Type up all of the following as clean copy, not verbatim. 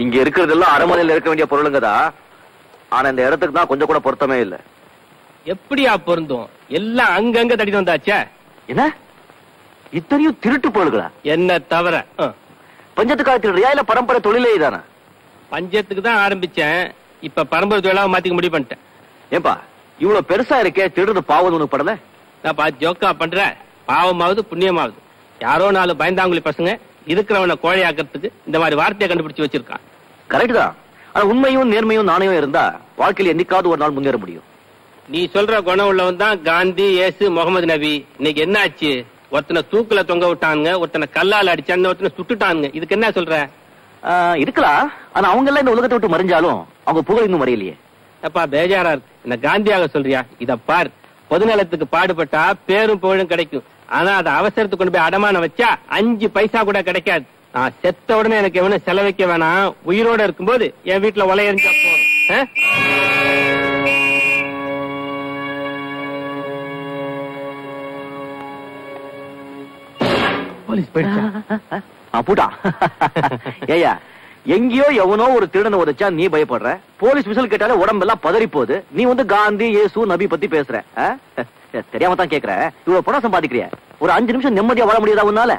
இங்க இருக்கிறதெல்லாம் அரண்மனையில் இருக்க வேண்டிய பொருளுங்கதா. ஆனா இந்த இடத்துக்கு தான் கொஞ்சம் கூட பொருத்தமே இல்ல. எப்படியா பொருந்தும்? எல்லாம் அங்கங்க தட்டிட்டு வந்தாச்சே. என்ன இத்தனையும் திருட்டு பொருள்களா? என்ன தவிர பஞ்சத்துக்காக திருடுறியா இல்ல பரம்பரை தொழிலே தானே? பஞ்சத்துக்கு தான் ஆரம்பிச்சேன். இப்ப பரம்பரை தொழிலாக மாத்திக்க முடிவு பண்ணிட்டேன். ஏப்பா இவ்வளவு பெருசா இருக்கே, திருடுறது பாவம் உனக்கு படல? நான் ஜோக்கா பண்ற. பாவமாவது புண்ணியமாவது யாரோ 4 பயந்தாங்குழி பசங்க இருக்கிறவனை கோழையாக்கிறதுக்கு இந்த மாதிரி வார்த்தையை கண்டுபிடிச்சு வச்சிருக்கான். கரெக்ட் தான். ஆனா உண்மையும் நேர்மையும் நாணயம் இருந்தா வாழ்க்கையில் என்னைக்காவது ஒரு நாள் முன்னேற முடியும். நீ சொல்ற குணம் உள்ளவன் தான் காந்தி, இயேசு, முகமது நபி. இன்னைக்கு என்ன ஆச்சு? ஒருத்தனை தூக்குல தொங்க விட்டானுங்க, ஒருத்தனை கல்லால் அடிச்சாங்க, ஒருத்தனை சுட்டுட்டானுங்க. இதுக்கு என்ன சொல்ற? இருக்கலாம். ஆனா அவங்க எல்லாம் இந்த உலகத்தை விட்டு மறைஞ்சாலும் அவங்க புகழ் இன்னும் மறையலையே. அப்பா பேஜாரா இருக்கு. என்ன காந்தியாக சொல்றியா? இத பார், பொதுநலத்துக்கு பாடுபட்டா பேரும் புகழும் கிடைக்கும். ஆனா அதை அவசரத்துக்கு கொண்டு போய் அடமானம் வச்சா 5 பைசா கூட கிடைக்காது. நான் செத்த உடனே எனக்கு எவனும் செலவைக்க வேணாம். உயிரோட இருக்கும்போது என் வீட்டுல உலையறிஞ்சா போதும். போலீஸ் போயிட்டா. ஏயா எங்கேயோ எவனோ ஒரு திருடனை உதைச்சா நீ பயப்படுற. போலீஸ் விசில் கேட்டாலே உடம்பெல்லாம் பதறி போகுது. நீ வந்து காந்தி, இயேசு, நபி பத்தி பேசுற. தெரியாம தான் கேக்குற. இவ்வளவு பணம் சம்பாதிக்கிறிய, ஒரு 5 நிமிஷம் நிம்மதியா வாழ முடியாதா உன்னால?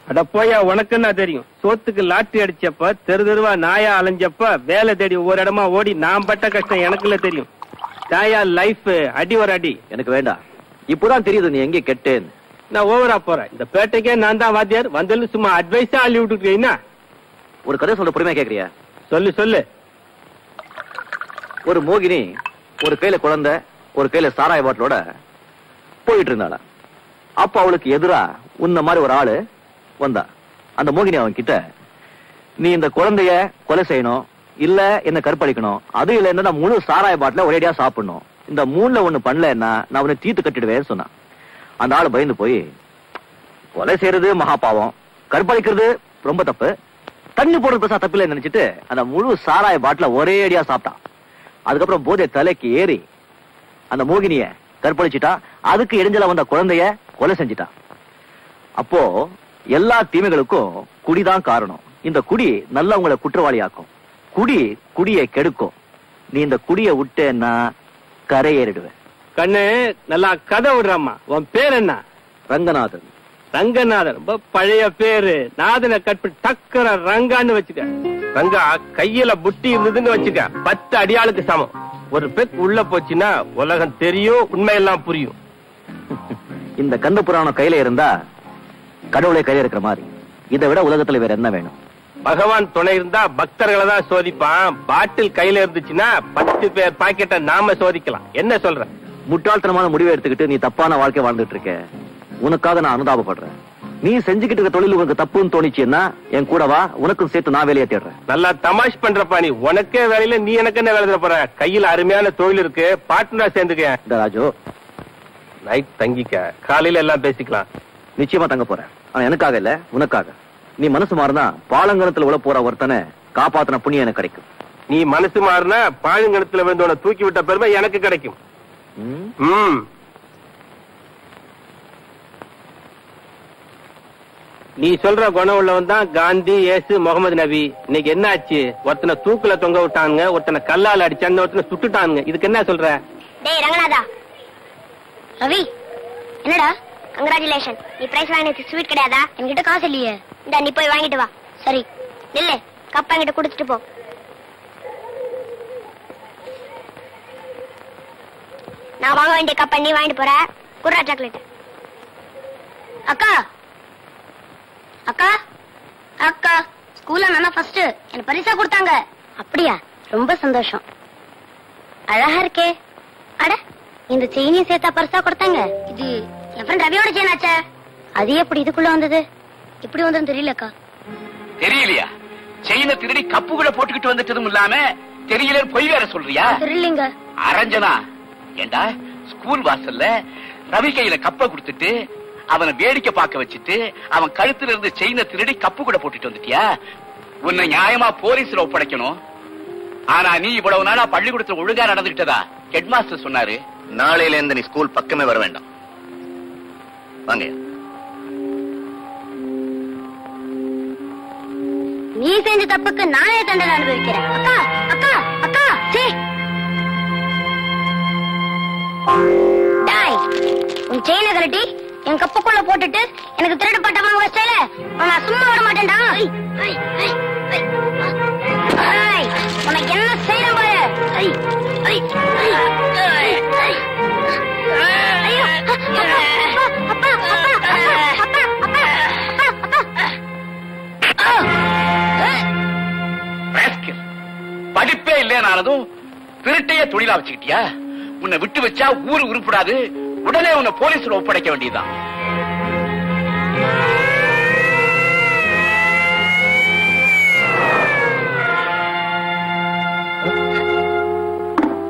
அட போயா, உனக்குன்னா தெரியும். சோத்துக்கு லாட்டரி அடிச்சப்ப, தெரு தெருவா நாயா அலைஞ்சப்ப, வேலை தேடி ஒவ்வொரு இடமா ஓடி நான் பட்ட கஷ்டம் எனக்குள்ள தெரியும். தாயா லைஃப் அடி ஒரு அடி. எனக்கு வேண்டாம். இப்பதான் தெரியுது நீ எங்க கெட்டேன்னு. நான் ஓவரா போறேன். இந்த பேட்டைக்கே நான் தான் வாத்தியார். வந்தாலும் சும்மா அட்வைஸா அள்ளி விட்டுருக்கீங்கன்னா. ஒரு கதை சொல்ற பொறுமையா கேக்குறியா? சொல்லு சொல்லு. ஒரு மோகினி ஒரு கையில குழந்தை, ஒரு கையில சாராய பாட்டிலோட போயிட்டு இருந்தாளா. அப்ப அவளுக்கு எதிரா உன்ன மாதிரி ஒரு ஆளு வந்தா. அந்த மோகினி அவன் கிட்ட, நீ இந்த குழந்தைய கொலை செய்யணும், இல்ல என்ன கற்பழிக்கணும், அது இல்ல என்ன முழு சாராய பாட்டில ஒரேடியா சாப்பிடணும், இந்த 3ல ஒண்ணு பண்ணலன்னா நான் உன்னை தீத்து கட்டிடுவேன்னு சொன்னான். அந்த ஆளு பயந்து போய், கொலை செய்யறது மகா பாவம், கற்பழிக்கிறது ரொம்ப தப்பு, தண்ணி போடுறது பெருசா தப்பில்லை நினைச்சிட்டு அந்த முழு சாராய பாட்டில ஒரே அடியா சாப்பிட்டான். அதுக்கப்புறம் போதை தலைக்கு ஏறி அந்த மோகினிய கற்பழிச்சிட்டா. அதுக்கு இடைஞ்சல வந்த குழந்தைய கொலை செஞ்சிட்டான். அப்போ எல்லா தீமைகளுக்கும் குடிதான் காரணம். இந்த குடி நல்லவங்களை குற்றவாளியாக்கும். குடி குடியை கெடுக்கும். நீ இந்த குடியை விட்டேன்னா கரையேறிடுவேன். கண்ணு நல்லா கதை விடுறாமா. உன் பேர் என்ன? ரங்கநாதன். ரங்கநாதன் ரொம்ப பழைய பேரு. நாதனை கற்பி டக்கர ரங்கான்னு வச்சுக்க. ரங்கா கையில புட்டி இருந்ததுன்னு வச்சுக்க, 10 அடியாளுக்கு சமம். ஒரு பெக் உள்ள போச்சுன்னா உலகம் தெரியும், உண்மையெல்லாம் புரியும். இந்த கந்த புராணம் கையில இருந்தா கடவுளை கையில இருக்கிற மாதிரி. இதை விட உலகத்துல வேற என்ன வேணும்? பகவான் துணை இருந்தா பக்தர்களை தான் சோதிப்பான். பாட்டில் கையில இருந்துச்சுன்னா 10 பேர் பாக்கெட்டை நாம சோதிக்கலாம். என்ன சொல்ற? முட்டாள்தனமான முடிவை எடுத்துக்கிட்டு நீ தப்பான வாழ்க்கை வாழ்ந்துட்டு இருக்க. உனக்காக நான் அனுதாபப்படுறேன். நீ செஞ்சுக்கிட்டு இருக்க தொழில் உனக்கு தப்புன்னு தோணிச்சுன்னா என் கூட வா, உனக்கும் சேர்த்து நான் வேலையை தேடுறேன். நல்லா தமாஷ் பண்றப்பா நீ. உனக்கே வேலையில நீ எனக்கு என்ன வேலை போற? கையில அருமையான தொழில் இருக்கு, பார்ட்னரா சேர்ந்துக்க. ராஜு, நைட் தங்கிக்க, காலையில எல்லாம் பேசிக்கலாம். நிச்சயமா தங்க போறேன். ஆனா எனக்காக இல்ல, உனக்காக. நீ மனசு மாறினா பாலங்கணத்துல உள்ள போற ஒருத்தனை காப்பாத்தின புண்ணியம் எனக்கு கிடைக்கும். நீ மனசு மாறினா பாலங்கணத்துல வந்து தூக்கி விட்ட பெருமை எனக்கு கிடைக்கும். நீ சொல்ற குணம் உள்ளவன் தான் காந்தி, இயேசு, முகமது நபி. இன்னைக்கு என்ன ஆச்சு? ஒருத்தனை தூக்குல தொங்க விட்டானுங்க, ஒருத்தனை கல்லால் அடிச்சாங்க, ஒருத்தனை சுட்டுட்டானுங்க. இதுக்கு என்ன சொல்ற? டேய் ரங்கநாதா. ரவி, என்னடா? கங்க்ராச்சுலேஷன். நீ பிரைஸ் வாங்கினது ஸ்வீட் கிடையாதா? என்கிட்ட காசு இல்லையே. இந்த நீ போய் வாங்கிட்டு வா. சரி நில்லு, கப்பா என்கிட்ட கொடுத்துட்டு போ. நான் வாங்க வேண்டிய கப்பா நீ வாங்கிட்டு போற. குர்ரா சாக்லேட். அக்கா அக்கா அக்கா, ஸ்கூல்ல நான் ஃபர்ஸ்ட். எனக்கு பரிசா கொடுத்தாங்க. அப்படியா? ரொம்ப சந்தோஷம். அழகா இருக்கே. அட, இந்த செயினையும் சேர்த்தா பரிசா கொடுத்தாங்க. இது என் ஃப்ரெண்ட் ரவியோட செயின் ஆச்சே. அது எப்படி இதுக்குள்ள வந்தது? இப்படி வந்ததுன்னு தெரியலக்கா. தெரியலையா? செயினை திருடி கப்புக்குள்ள போட்டுக்கிட்டு வந்துட்டதும் இல்லாம தெரியல பொய் வேற சொல்றியா? தெரியலங்க. அரஞ்சனா, ஏண்டா ஸ்கூல் வாசல்ல ரவி கையில கப்பை கொடுத்துட்டு அவனை வேடிக்கை பார்க்க வச்சுட்டு அவன் கழுத்துல இருந்து செயினை திருடி கப்பு கூட போட்டுட்டு வந்துட்டியா? உன்னை நியாயமா போலீஸ்ல ஒப்படைக்கணும். ஆனா நீ இவ்வளவு நாளா பள்ளிக்கூடத்துல ஒழுங்கா நடந்துகிட்டதா ஹெட் மாஸ்டர் சொன்னாரு. நாளையில இருந்து நீ ஸ்கூல் பக்கமே வர வேண்டாம். வாங்க. நீ செஞ்ச தப்புக்கு நானே தண்டனை அனுபவிக்கிறேன். அக்கா அக்கா அக்கா சே டாய், உன் செயினை கழட்டி என் கப்புக்குள்ள போட்டுட்டு எனக்கு திருடு பட்டமா வச்சல நான் சும்மா விட மாட்டேன்டா. உனக்கு என்ன செய்யற பாரு. படிப்பே இல்லைனாலும் திருட்டைய தொழிலா வச்சுக்கிட்டியா? உன்னை விட்டு வச்சா ஊரு உருப்படாது. உடனே உன்னை போலீஸ்ல ஒப்படைக்க வேண்டியதுதான்.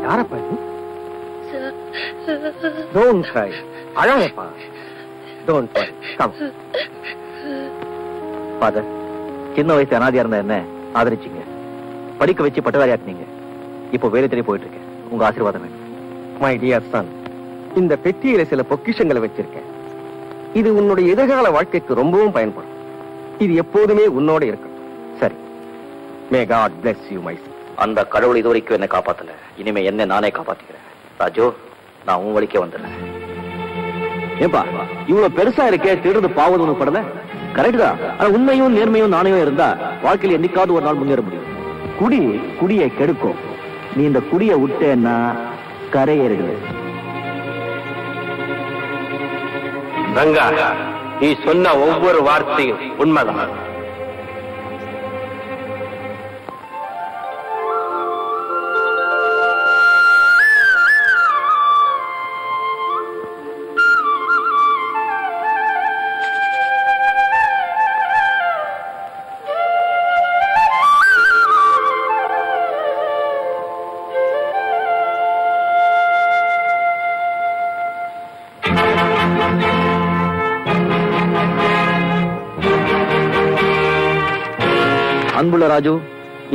யாரப்பா? Don't cry. அழாதப்பா. Don't worry. Come. Father, சின்ன வயசு அனாதையா இருந்த என்ன ஆதரிச்சீங்க, படிக்க வச்சு பட்டதாரி ஆக்குனீங்க. இப்போ வேலை தேடி போயிட்டு இருக்கேன். உங்க ஆசீர்வாதம் வேணும். My dear son, இந்த பெட்டியில சில பொக்கிஷங்களை வச்சிருக்கேன். இது உன்னுடைய எதிர்கால வாழ்க்கைக்கு ரொம்பவும் பயன்படும். இது எப்போதுமே உன்னோட இருக்கும். சரி. May God bless you, my son. அந்த கடவுள் இது வரைக்கும் என்ன காப்பாத்தல. இனிமே என்ன நானே காப்பாத்திக்கிறேன். ராஜு, நான் உன் வழிக்கே வந்துடுறேன். ஏன்பா இவ்வளவு பெருசா இருக்கே, திருடு பாவது உனக்கு படல? கரெக்ட் தான். ஆனா உண்மையும் நேர்மையும் நாணயம் இருந்தா வாழ்க்கையில் என்னைக்காவது ஒரு நாள் முன்னேற முடியும். குடியை கெடுக்கும். நீ இந்த குடியை விட்டேன்னா கரையேறிடு. ரங்கா, நீ சொன்ன ஒவ்வொரு வார்த்தையும் உண்மைதான். அன்புள்ள ராஜு,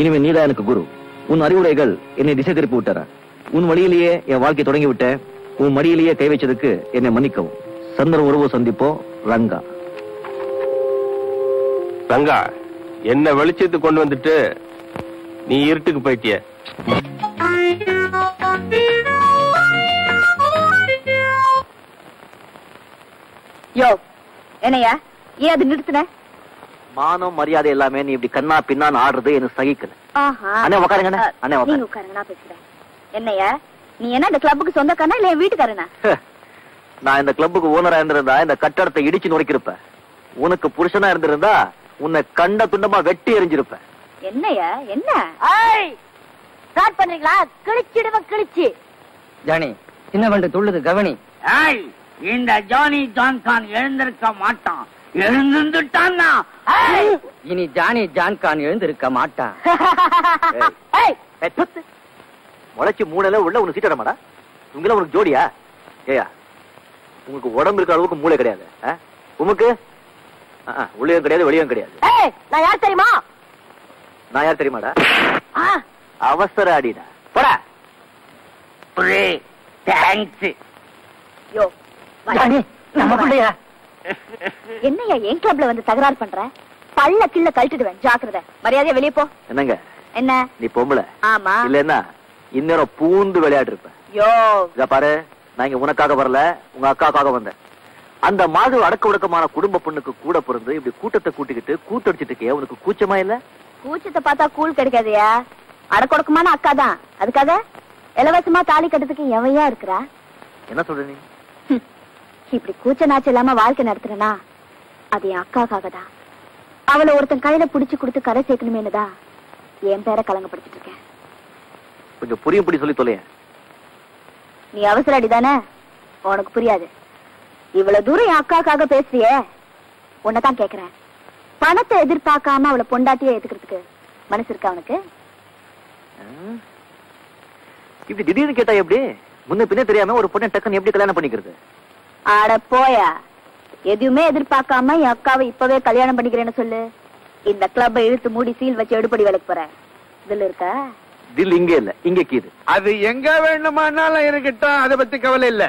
இனிமே நீதான் எனக்கு குரு. உன் அறிவுரைகள் என்னை திசை திருப்பி விட்டார. உன் வழியிலேயே என் வாழ்க்கை தொடங்கி விட்டேன். உன் மடியிலேயே கை வச்சதுக்கு என்னை மன்னிக்கவும். சந்திர உறவு சந்திப்போ. ரங்கா. ரங்கா, என்ன வெளிச்சத்துக்கு கொண்டு வந்துட்டு நீ இருட்டுக்கு போயிட்டிய. யோ, என்னையா ஏன் அது நிறுத்தின? மானம் மரியாதை எல்லாமே நீ இப்படி கண்ணா பின்னான்னு ஆடுறது எனக்கு சகிக்கல. அண்ணே உட்காருங்க. அண்ணே நீங்க உட்காருங்க, நான் பேசுறேன். என்னையா நீ என்ன இந்த கிளப்புக்கு சொந்தக்காரனா இல்ல என் வீட்டுக்காரனா? நான் இந்த கிளப்புக்கு ஓனரா இருந்திருந்தா இந்த கட்டடத்தை இடிச்சு நுழைக்கிருப்பேன். உனக்கு புருஷனா இருந்திருந்தா உன்னை கண்ட துண்டமா வெட்டி எறிஞ்சிருப்பேன். என்னையா என்ன ஸ்டார்ட் பண்றீங்களா? கிழிச்சிடுவ கிழிச்சு. ஜானி, சின்ன வண்டு துள்ளுது, கவனி. இந்த ஜானி ஜான்கான் எழுந்திருக்க மாட்டான். எழுந்துட்டான்னா இனி ஜானி ஜான்கான் எழுந்திருக்க மாட்டான். முளைச்சு மூணல உள்ள உனக்கு சீட்டடமாடா. உங்கள உனக்கு ஜோடியா? ஏயா, உங்களுக்கு உடம்பு இருக்க அளவுக்கு மூளை கிடையாது. உமக்கு உள்ளேயும் கிடையாது வெளியும் கிடையாது. நான் யார் தெரியுமா? நான் யார் தெரியுமாடா? அவசர அடிடா. போடா. யோ நம்ம பிள்ளையா? என்னையா என் கிளப்ல வந்து தகராறு பண்ற? பல்ல கிள்ள கழட்டிடுவேன், ஜாக்கிரதை. மரியாதையா வெளியே போ. என்னங்க என்ன நீ பொம்பளை? ஆமா. இல்லன்னா இன்னொரு பூந்து விளையாட்டு இருப்பேன். யோ இத பாரு, நான் இங்க உனக்காக வரல, உங்க அக்காக்காக வந்தேன். அந்த மாதிரி அடக்க ஒடுக்கமான குடும்ப பொண்ணுக்கு கூட பிறந்து இப்படி கூட்டத்தை கூட்டிக்கிட்டு கூத்தடிச்சிட்டு இருக்கே, உனக்கு கூச்சமா இல்ல? கூச்சத்தை பார்த்தா கூழ் கிடைக்காதயா. அடக்கொடுக்கமான அக்கா தான், அதுக்காக இலவசமா தாலி கட்டுறதுக்கு எவையா இருக்கிறா? என்ன சொல்ற நீ? இப்படி கூச்ச நாச்சு இல்லாம வாழ்க்கை நடத்துறனா அது என் அக்காக்காக தான். அவளை ஒருத்தன் கையில புடிச்சு கொடுத்து கரை சேர்க்கணுமேனுதான் என் பேரை கலங்கப்படுத்திட்டு இருக்கேன். கொஞ்சம் புரியும் புடி சொல்லி தொலைய. நீ அவசர அடிதானே, உனக்கு புரியாது. இவ்வளவு தூரம் என் அக்காக்காக பேசுறியே, உன்னதான் கேக்குறேன். பணத்தை எதிர்பார்க்காம அவளை பொண்டாட்டியே ஏத்துக்கிறதுக்கு மனசு இருக்கா உனக்கு? இப்படி திடீர்னு கேட்டா எப்படி? முன்ன பின்ன தெரியாம ஒரு பொண்ணை டக்குன்னு எப்படி கல்யாணம் பண்ணிக்கிறது? ஆட போயா, எதுவுமே எதிர்பார்க்காம என் அக்காவை இப்பவே கல்யாணம் பண்ணிக்கிறேன்னு சொல்லு. இந்த கிளப்பை இழுத்து மூடி சீல் வச்சு எடுப்படி வேலைக்கு போறேன். இதுல இருக்க தில் இங்க இல்ல, இங்க கீது. அது எங்க வேணுமானாலும் இருக்கட்டும், அதை பத்தி கவலை இல்ல.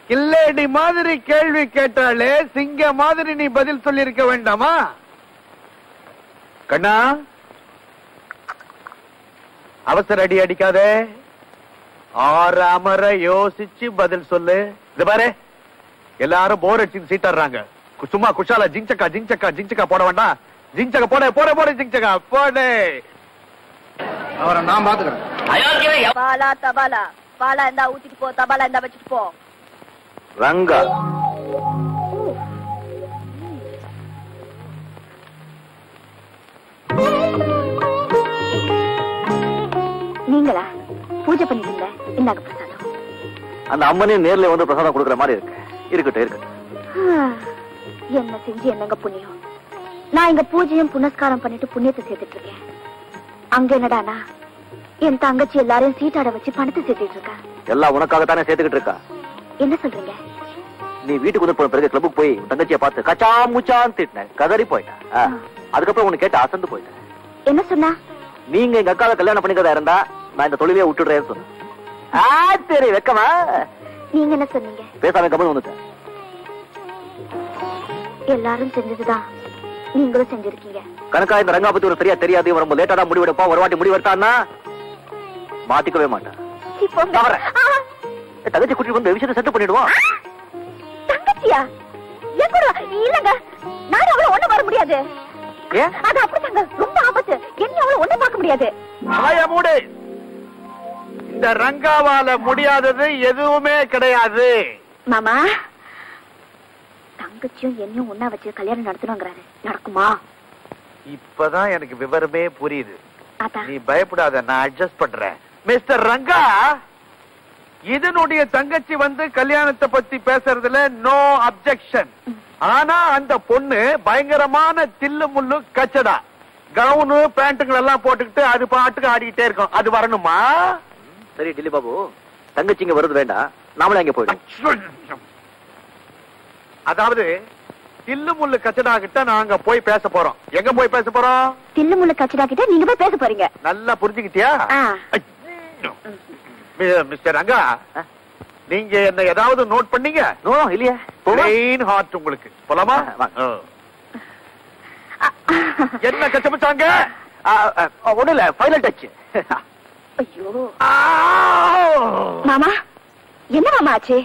கில்லேடி மாதிரி கேள்வி கேட்டாலே சிங்க மாதிரி நீ பதில் சொல்லி இருக்க வேண்டாமா? கண்ணா, அவசர அடி அடிக்காதே, ஆறாமற யோசிச்சு பதில் சொல்லு. இது பாரு, எல்லாரும் போர் அடிச்சு சீட்டாடுறாங்க. சும்மா குஷாலா ஜிங்சக்கா ஜிங்சக்கா ஜிங்சக்கா போட வேண்டாம். ஜிங்சக்கா போட போட போட ஜிங்சக்கா போடு. அவரை நான் பாத்துக்கிறேன். பாலா தபாலா, பாலா இருந்தா ஊத்திட்டு போ, தபாலா இருந்தா வச்சுட்டு போ. ரங்கா, நீங்களா பூஜை பண்ணிட்டீங்க? இந்தாங்க பிரசாதம். அந்த அம்மனையும் நேர்ல வந்து பிரசாதம் கொடுக்குற மாதிரி இருக்கு. இருக்கட்டும் இருக்கட்டும். என்ன செஞ்சு என்னங்க புண்ணியம். நான் இங்க பூஜையும் புனஸ்காரம் பண்ணிட்டு புண்ணியத்தை சேர்த்துட்டு இருக்கேன். அங்க என்னடானா என் தங்கச்சி எல்லாரையும் சீட்டாட வச்சு பணத்தை சேர்த்துட்டு இருக்கா. எல்லாம் உனக்காகத்தானே சேர்த்துக்கிட்டு இருக்கா. என்ன சொல்றீங்க? நீ வீட்டுக்கு வந்து போன பிறகு கிளப்புக்கு போய் தங்கச்சியை பார்த்து கச்சா முச்சான்னு திட்டின, கதறி போயிட்டேன். அதுக்கப்புறம் உனக்கு கேட்டு அசந்து போயிட்டேன். என்ன சொன்னா? நீங்க எங்க அக்காவை கல்யாணம் பண்ணிக்கிறதா இருந்தா நான் இந்த தொழிலே விட்டுடுறேன்னு சொன்னேன். சரி வெக்கமா? நீங்க என்ன சொன்னீங்க? பேசாம கம்பெனி வந்துட்டேன். எல்லாரும் செஞ்சதுதான் நீங்களும் செஞ்சிருக்கீங்க. கணக்கா இந்த ரங்கா பத்தி ஒரு சரியா தெரியாது, ரொம்ப லேட்டா முடிவெடுப்பா. ஒரு வாட்டி முடிவெடுத்தான்னா மாத்திக்கவே மாட்டேன். தங்கச்சி கூட்டிட்டு வந்து விஷயத்தை செட்டு பண்ணிடுவோம். தங்கச்சியா? இல்லங்க, நான் அவளை ஒண்ணு வர முடியாது. அது அப்படித்தாங்க, ரொம்ப ஆபத்து. என்ன அவளை ஒண்ணு பார்க்க முடியாது. மூடு. இந்த ரங்காவால முடியாதது எதுவுமே கிடையாது. மாமா, தங்கச்சியும் என்னையும் ஒன்னா வச்சு கல்யாணம் நடத்தணுங்கிறாரு. நடக்குமா? இப்பதான் எனக்கு விவரமே புரியுது. அதான். நீ பயப்படாத, நான் அட்ஜஸ்ட் பண்றேன். மிஸ்டர் ரங்கா, இதனுடைய தங்கச்சி வந்து கல்யாணத்தை பத்தி பேசுறதுல நோ அப்செக்ஷன். ஆனா அந்த பொண்ணு பயங்கரமான தில்லு முள்ளு கச்சடா, கவுனு பேண்ட்டுகள் எல்லாம் போட்டுக்கிட்டு அது பாட்டுக்கு ஆடிக்கிட்டே இருக்கும். அது வரணுமா? சரி டில்லி பாபு, தங்கச்சிங்க வருது வேண்டாம், நாமளே அங்க போயிடும். அதாவது தில்லு முள்ளு கச்சடா கிட்ட நாங்க போய் பேச போறோம். எங்க போய் பேச போறோம்? தில்லு முள்ளு கச்சடா கிட்ட நீங்க போய் பேச போறீங்க. நல்லா புரிஞ்சுக்கிட்டியா? மிஸ்டர் ரங்கா, நீங்க என்ன ஏதாவது நோட் பண்ணீங்க? இல்லையா? பிளெயின் ஹார்ட் உங்களுக்கு. போலாமா? என்ன கச்சமிச்சாங்க? ஒண்ணு இல்ல, ஃபைனல் டச். ஐயோ மாமா, என்ன மாமா ஆச்சு?